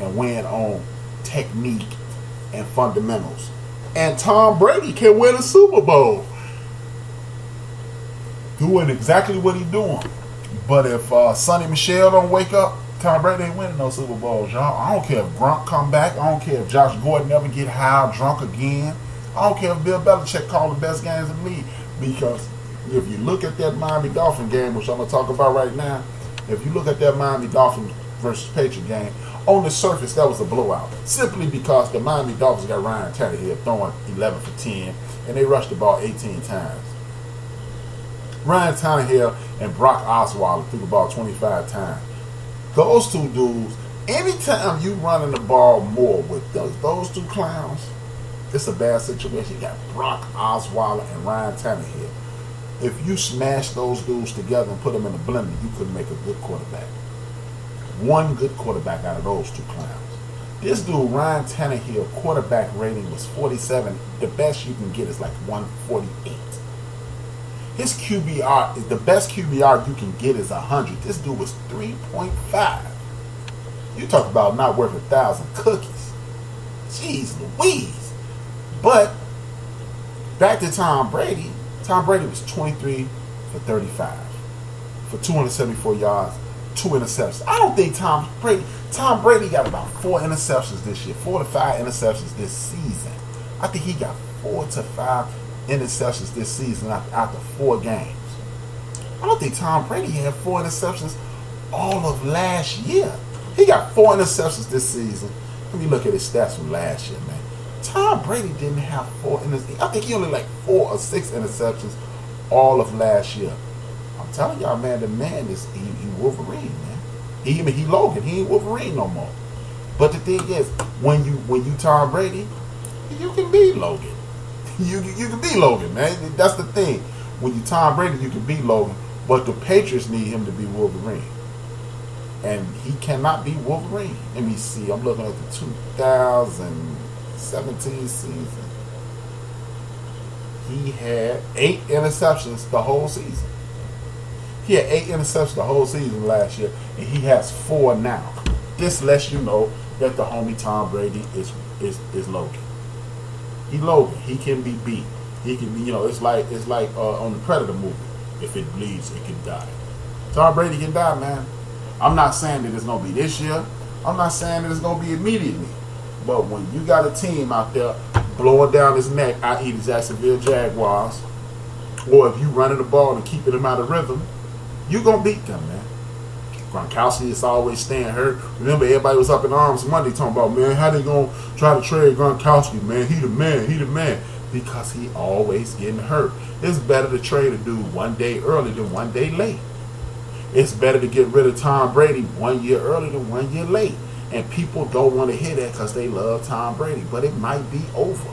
and win on technique and fundamentals. And Tom Brady can win a Super Bowl doing exactly what he's doing. But if Sonny Michel don't wake up, Tom Brady ain't winning no Super Bowls, y'all. I don't care if Gronk come back. I don't care if Josh Gordon never get high or drunk again. I don't care if Bill Belichick call the best games in the league. Because if you look at that Miami Dolphin game, which I'm going to talk about right now, if you look at that Miami Dolphins versus Patriot game, on the surface, that was a blowout. Simply because the Miami Dolphins got Ryan Tannehill throwing 11 for 10, and they rushed the ball 18 times. Ryan Tannehill and Brock Osweiler threw the ball 25 times. Those two dudes, anytime you running the ball more with those two clowns, it's a bad situation. You got Brock Osweiler and Ryan Tannehill. If you smash those dudes together and put them in a blender, you could make a good quarterback. One good quarterback out of those two clowns. This dude, Ryan Tannehill, quarterback rating was 47. The best you can get is like 148. His QBR, the best QBR you can get is 100. This dude was 3.5. You talk about not worth 1,000 cookies. Jeez Louise. But back to Tom Brady. Tom Brady was 23 for 35 for 274 yards, 2 interceptions. I don't think Tom Brady got about 4 interceptions this year, 4 to 5 interceptions this season. I think he got 4 to 5 interceptions this season after 4 games. I don't think Tom Brady had 4 interceptions all of last year. He got 4 interceptions this season. Let me look at his stats from last year, man. Tom Brady didn't have 4 interceptions. I think he only like 4 or 6 interceptions all of last year. I'm telling y'all, man, the man is he Wolverine, man. He Logan. He ain't Wolverine no more. But the thing is, when you Tom Brady, you can be Logan. You can be Logan, man. That's the thing. When you Tom Brady, you can be Logan. But the Patriots need him to be Wolverine. And he cannot be Wolverine. Let me see. I'm looking at the 2017 season. He had 8 interceptions the whole season. He had 8 interceptions the whole season last year, and he has 4 now. This lets you know that the homie Tom Brady is Logan. He Logan. He can be beat. He can be, it's like on the Predator movie. If it bleeds, it can die. Tom Brady can die, man. I'm not saying that it's gonna be this year. I'm not saying that it's gonna be immediately. But when you got a team out there blowing down his neck, i.e. the Jacksonville Jaguars, or if you running the ball and keeping them out of rhythm, you gonna beat them, man. Gronkowski is always staying hurt. Remember, everybody was up in arms Monday talking about, man, how they gonna try to trade Gronkowski, man? He the man. Because he always getting hurt. It's better to trade a dude one day early than one day late. It's better to get rid of Tom Brady 1 year early than 1 year late. And people don't want to hear that because they love Tom Brady. But it might be over.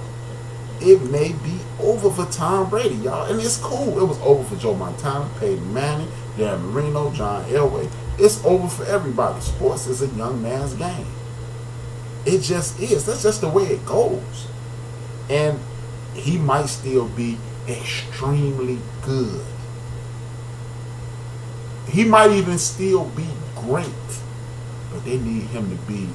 It may be over for Tom Brady, y'all. And it's cool. It was over for Joe Montana, Peyton Manning, Dan Marino, John Elway. It's over for everybody. Sports is a young man's game. It just is. That's just the way it goes. And he might still be extremely good. He might even still be great. But they need him to be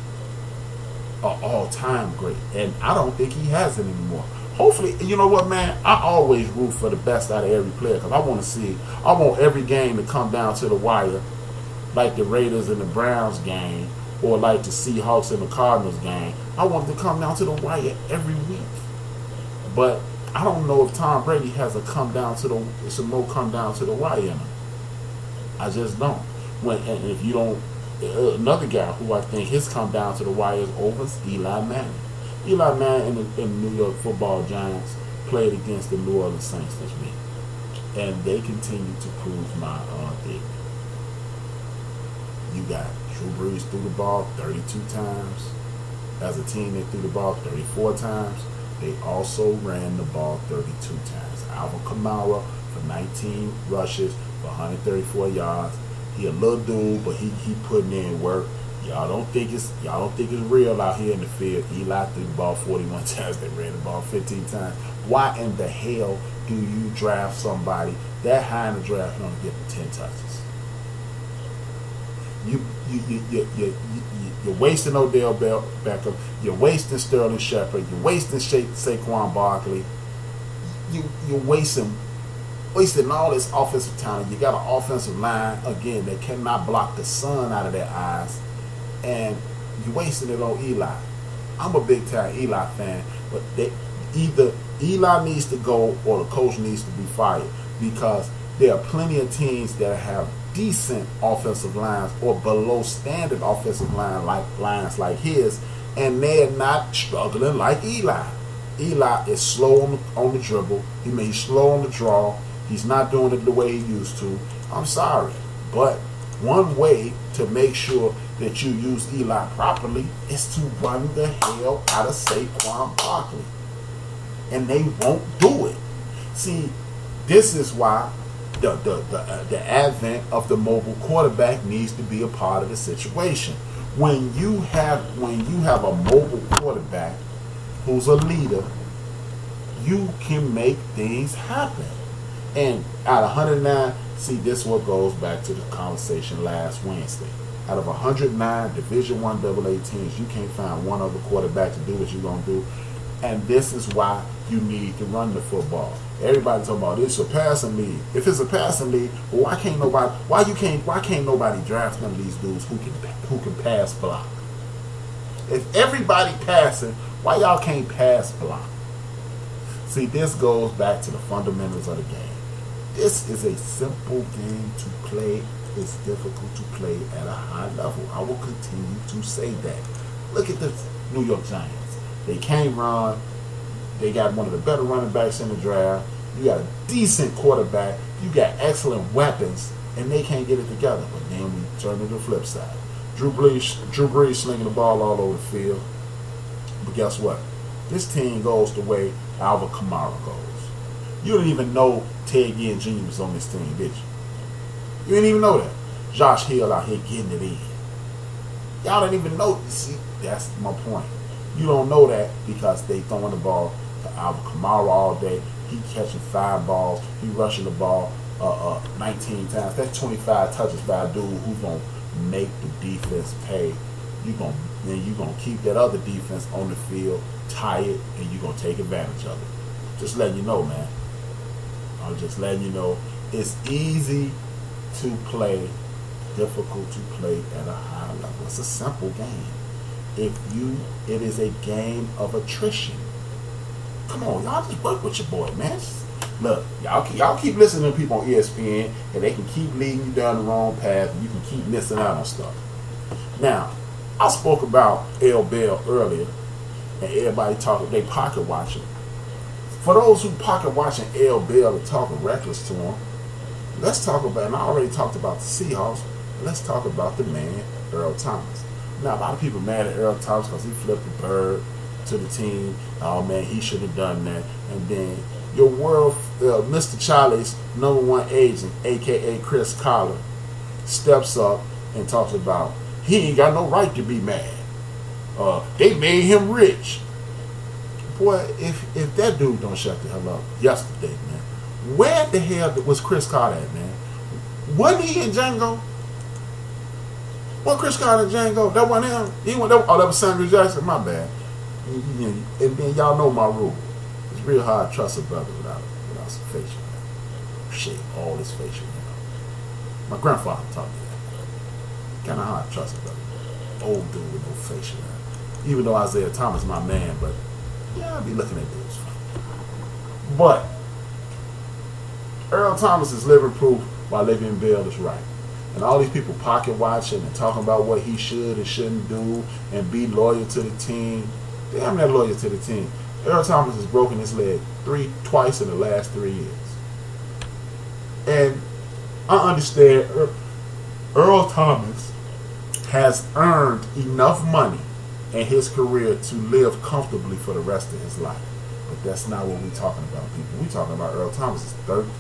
an all-time great. And I don't think he has it anymore. Hopefully, you know what, man? I always root for the best out of every player because I want every game to come down to the wire, like the Raiders and the Browns game, or like the Seahawks and the Cardinals game. I want it to come down to the wire every week. But I don't know if Tom Brady has a come down to the wire in him. I just don't. And if you don't, another guy who I think his come down to the wire is over is Eli Manning. Eli Manning and the New York Football Giants played against the New Orleans Saints this week, and they continue to prove my theory. You got Drew Brees threw the ball 32 times. As a team, they threw the ball 34 times. They also ran the ball 32 times. Alvin Kamara for 19 rushes for 134 yards. He a little dude, but he putting in work. Y'all don't think it's real out here in the field. Eli threw the ball 41 times. They ran the ball 15 times. Why in the hell do you draft somebody that high in the draft and only get 10 touches? You're wasting Odell Beckham. You're wasting Sterling Shepard. You're wasting Saquon Barkley. You're wasting all this offensive talent. You got an offensive line again that cannot block the sun out of their eyes, and you're wasting it on Eli. I'm a big time Eli fan, but either Eli needs to go or the coach needs to be fired, because there are plenty of teams that have decent offensive lines or below standard offensive lines like his, and they're not struggling like Eli. Eli is slow on the dribble. He's slow on the draw. He's not doing it the way he used to. I'm sorry, but one way to make sure that you use Eli properly is to run the hell out of Saquon Barkley, and they won't do it. See, this is why the advent of the mobile quarterback needs to be a part of the situation. When you have a mobile quarterback who's a leader, you can make things happen. And out of 109, see, this is what goes back to the conversation last Wednesday. Out of 109 Division I AA teams, you can't find one other quarterback to do what you're gonna do. And this is why you need to run the football. Everybody talking about it's a passing league. If it's a passing league, well, why can't nobody draft none of these dudes who can pass block? If everybody passing, why y'all can't pass block? See, this goes back to the fundamentals of the game. This is a simple game to play. It's difficult to play at a high level. I will continue to say that. Look at the New York Giants. They can't run. They got one of the better running backs in the draft. You got a decent quarterback. You got excellent weapons, and they can't get it together. But then we turn to the flip side. Drew Brees slinging the ball all over the field. But guess what? This team goes the way Alvin Kamara goes. You didn't even know Ted Ginn Jr. was on this team, did you? You didn't even know that. Josh Hill out here getting it in. Y'all didn't even know. See, that's my point. You don't know that because they throwing the ball to Alvin Kamara all day. He catching 5 balls. He rushing the ball 19 times. That's 25 touches by a dude who's going to make the defense pay. You're going to keep that other defense on the field tired, and you're going to take advantage of it. Just letting you know, man. I'm just letting you know it's easy to play, difficult to play at a high level. It's a simple game. It is a game of attrition. Come on, y'all just work with your boy, man. Look, y'all keep listening to people on ESPN, and they can keep leading you down the wrong path, and you can keep missing out on stuff. Now, I spoke about L. Bell earlier, and everybody they pocket watching. For those who pocket watching L. Bell and talking reckless to him, let's talk about, and I already talked about the Seahawks, let's talk about the man, Earl Thomas. Now, a lot of people mad at Earl Thomas because he flipped the bird to the team. Oh, man, he should have done that. And then your world, Mr. Charlie's #1 agent, a.k.a. Chris Collar, steps up and talks about he ain't got no right to be mad. They made him rich. Boy, if that dude don't shut the hell up yesterday, man, where the hell was Chris Carter at, man? Wasn't he in Django? What Chris Carter in Django? That wasn't him. That was Samuel Jackson. My bad. And then y'all know my rule. It's real hard to trust a brother without some facial hair. Shit, all this facial hair. My grandfather taught me that. Kind of hard to trust a brother. Old dude with no facial hair. Even though Isaiah Thomas my man, but yeah, I'll be looking at dudes. But Earl Thomas is living proof while Le'Veon Bell is right. And all these people pocket watching and talking about what he should and shouldn't do and be loyal to the team. Damn, they're loyal to the team. Earl Thomas has broken his leg twice in the last 3 years. And I understand Earl Thomas has earned enough money in his career to live comfortably for the rest of his life. But that's not what we're talking about, people. We're talking about Earl Thomas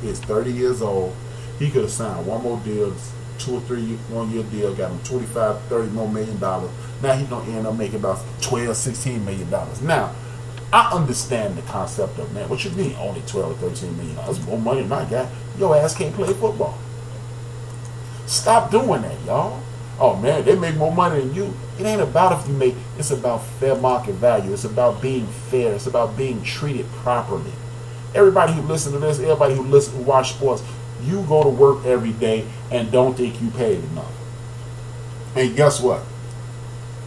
is 30 years old. He could have signed one more deal, 2 or 3 1-year deal, got him $25, $30 more million. Now he's going to end up making about $12, $16 million. Now, I understand the concept of, man, what you mean only $12 or $13 million? That's more money than my guy. Your ass can't play football. Stop doing that, y'all. Oh man, they make more money than you. It ain't about if you make. It's about fair market value. It's about being fair. It's about being treated properly. Everybody who listen to this, everybody who watch sports, you go to work every day and don't think you paid enough. And guess what?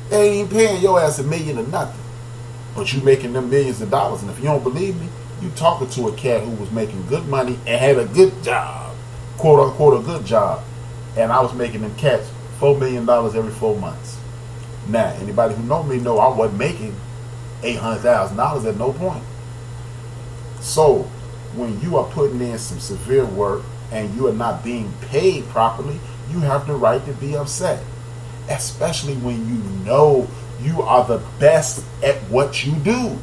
They ain't paying your ass $1 million or nothing. But you making them millions of dollars. And if you don't believe me, you talking to a cat who was making good money and had a good job. Quote unquote a good job. And I was making them cats $4 million every 4 months. Now, anybody who know me know I wasn't making $800,000 at no point. So, when you are putting in some severe work and you are not being paid properly, you have the right to be upset. Especially when you know you are the best at what you do.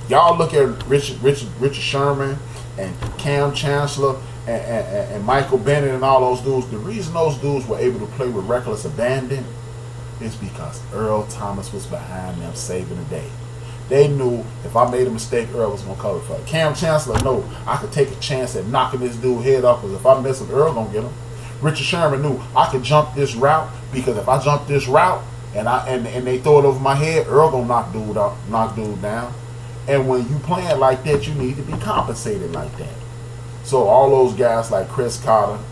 Y'all look at Richard Sherman and Cam Chancellor and Michael Bennett and all those dudes. The reason those dudes were able to play with reckless abandon is because Earl Thomas was behind them saving the day. They knew if I made a mistake, Earl was going to cover for it. Cam Chancellor, no, I could take a chance at knocking this dude head off because if I miss him, Earl going to get him. Richard Sherman knew I could jump this route because if I jump this route and they throw it over my head, Earl going to knock dude down. And when you playing like that, you need to be compensated like that. So all those guys like Chris Carter,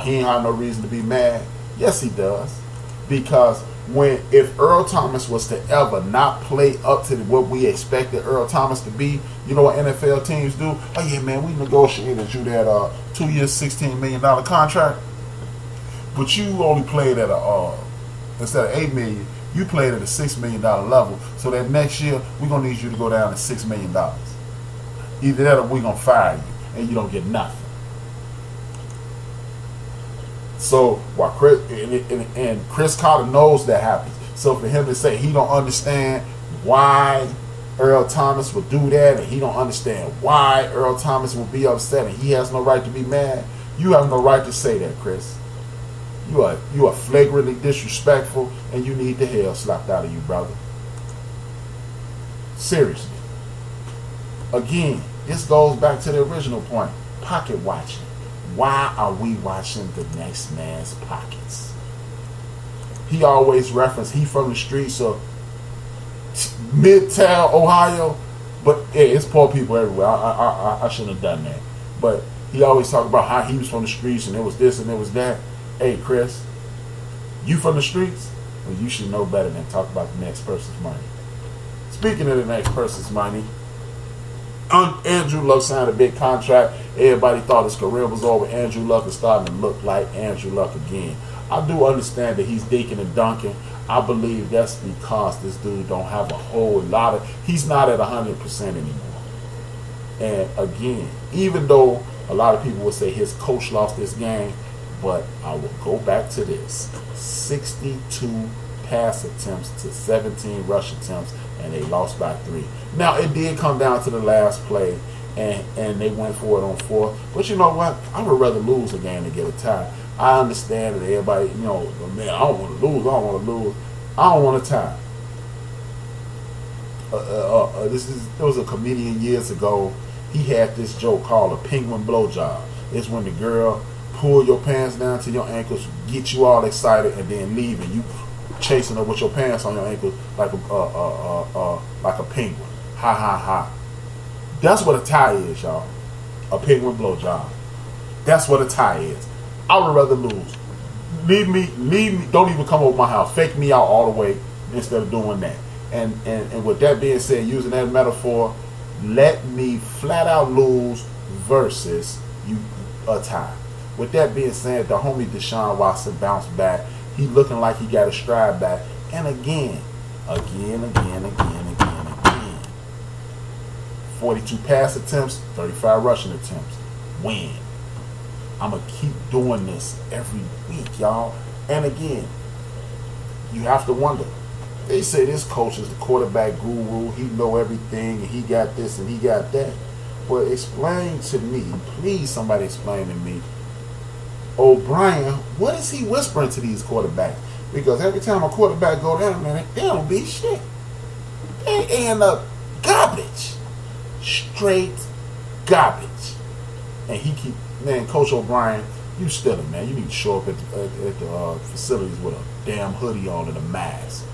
he ain't have no reason to be mad. Yes, he does. Because if Earl Thomas was to ever not play up to what we expected Earl Thomas to be, you know what NFL teams do? Oh yeah, man, we negotiated you that 2 years, $16 million contract, but you only played at instead of $8 million, you played at a $6 million level. So that next year we're gonna need you to go down to $6 million. Either that or we're gonna fire you and you don't get nothing. So while Chris Carter knows that happens. So for him to say he don't understand why Earl Thomas would do that, and he don't understand why Earl Thomas will be upset, and he has no right to be mad, you have no right to say that, Chris. You are flagrantly disrespectful, and you need the hell slapped out of you, brother. Seriously. Again, this goes back to the original point. Pocket watching. Why are we watching the next man's pockets? He always referenced he from the streets of Midtown, Ohio, but yeah, it's poor people everywhere. I shouldn't have done that. But he always talked about how he was from the streets and it was this and it was that. Hey, Chris, you from the streets? Well, you should know better than talk about the next person's money. Speaking of the next person's money, Andrew Luck signed a big contract. Everybody thought his career was over. Andrew Luck is starting to look like Andrew Luck again. I do understand that he's dinking and dunking. I believe that's because this dude don't have a whole lot of... He's not at 100% anymore. And again, even though a lot of people would say his coach lost this game, but I will go back to this. 62 pass attempts to 17 rush attempts, and they lost by 3. Now, it did come down to the last play, and they went for it on 4th. But you know what? I would rather lose a game than get a tie. I understand that everybody, man, I don't want to lose. I don't want a tie. There was a comedian years ago. He had this joke called a penguin blowjob. It's when the girl pull your pants down to your ankles, get you all excited, and then leave, and you chasing her with your pants on your ankles like a penguin. Ha ha ha. That's what a tie is, y'all. A penguin blowjob. That's what a tie is. I would rather lose. Leave me. Don't even come over my house. Fake me out all the way instead of doing that. And with that being said, using that metaphor, let me flat out lose versus you a tie. With that being said, the homie Deshaun Watson bounced back. He looking like he got a stride back. And again. 42 pass attempts, 35 rushing attempts. Win. I'm going to keep doing this every week, y'all. And again, you have to wonder. They say this coach is the quarterback guru. He know everything, and he got this, and he got that. Well, explain to me. Please, somebody explain to me. O'Brien, what is he whispering to these quarterbacks? Because every time a quarterback go down, man, they don't be shit. They end up garbage. Straight garbage. And Coach O'Brien, You still it, man. You need to show up at the facilities with a damn hoodie on and a mask.